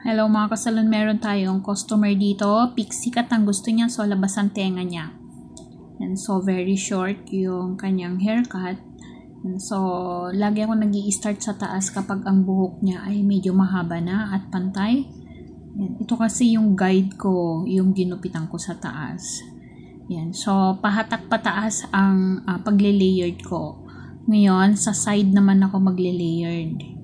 Hello mga kasalon, meron tayong customer dito. Pixie cut ang gusto niya, so labas ang tenga niya. And so very short yung kanyang haircut. And so lagi ako nag-i-start sa taas kapag ang buhok niya ay medyo mahaba na at pantay. And ito kasi yung guide ko, yung ginupitan ko sa taas. Yan. So pahatak pataas ang pagle-layered ko. Ngayon sa side naman ako magle-layered.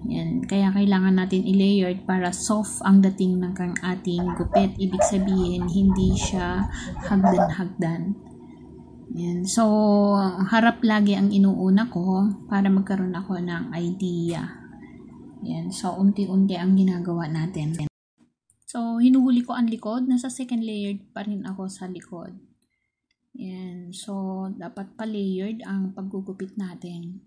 Yan. Kaya kailangan natin i-layered para soft ang dating ng ating gupit. Ibig sabihin, hindi siya hagdan-hagdan. Yan. So, harap lagi ang inuuna ko para magkaroon ako ng idea. Yan. So, unti-unti ang ginagawa natin. So, hinuhuli ko ang likod. Nasa second layered pa rin ako sa likod. Yan. So, dapat pa-layered ang paggugupit natin.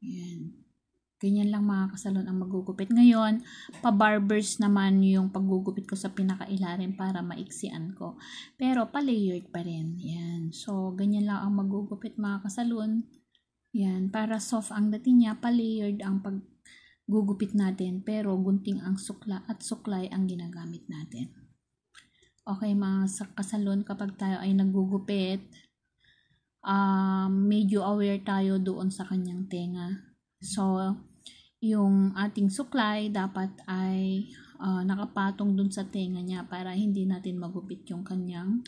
Yan. Ganyan lang mga kasalon ang magugupit. Ngayon, pa-barbers naman yung paggugupit ko sa pinakailalim para maiksian ko. Pero pa-layered pa rin. Yan. So, ganyan lang ang magugupit mga kasalon. Yan. Para soft ang dating niya, pa-layered ang paggugupit natin. Pero gunting ang sukla at suklay ang ginagamit natin. Okay mga kasalon, kapag tayo ay naggugupit, medyo aware tayo doon sa kanyang tenga. So, yung ating suklay dapat ay nakapatong dun sa tenga niya para hindi natin magupit yung kanyang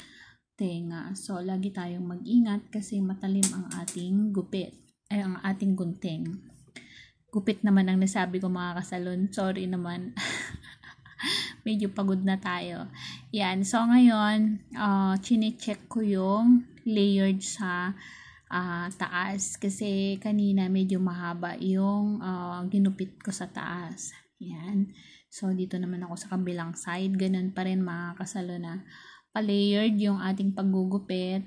tenga. So, lagi tayong mag-ingat kasi matalim ang ating gupit, ay ang ating gunting. Gupit naman ang nasabi ko mga kasalon. Sorry naman. Medyo pagod na tayo. Yan. So, ngayon, chine-check ko yung layered sa taas kasi kanina medyo mahaba yung ginupit ko sa taas. Yan. So, dito naman ako sa kabilang side. Ganun pa rin mga kasalon na pa-layered yung ating paggugupit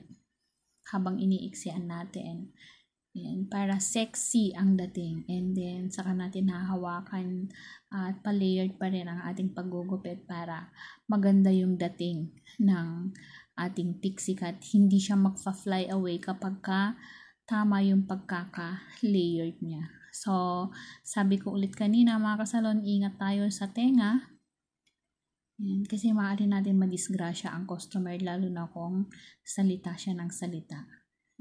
habang iniiksian natin. Yan. Para sexy ang dating. And then, saka natin hahawakan at pa-layered pa rin ang ating paggugupit para maganda yung dating ng ating pixie cut. Hindi siya magfa-fly away kapag tama yung pagkaka-layered niya. So, sabi ko ulit kanina mga kasalon, ingat tayo sa tenga. Yan, kasi maaari natin madisgrasya ang customer lalo na kung salita siya ng salita.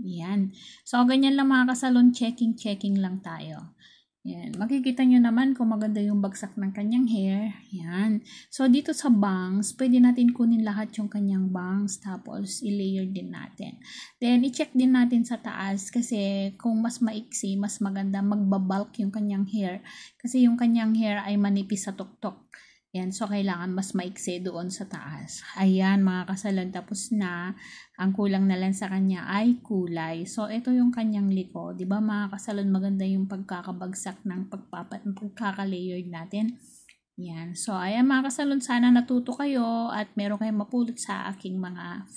Yan. So, ganyan lang mga kasalon, checking lang tayo. Yan. Makikita nyo naman kung maganda yung bagsak ng kanyang hair. Yan. So, dito sa bangs, pwede natin kunin lahat yung kanyang bangs tapos i-layer din natin. Then, i-check din natin sa taas kasi kung mas maiksi, mas maganda magbabalk yung kanyang hair. Kasi yung kanyang hair ay manipis sa tuktok. Yan. So, kailangan mas maiksi doon sa taas. Ayan, mga kasalon. Tapos na, ang kulang na lang sa kanya ay kulay. So, ito yung kanyang liko. Diba, mga kasalon, maganda yung pagkakabagsak ng pagkaka-layered natin. Yan. So, ayan, mga kasalon, sana natuto kayo at meron kayong mapulot sa aking mga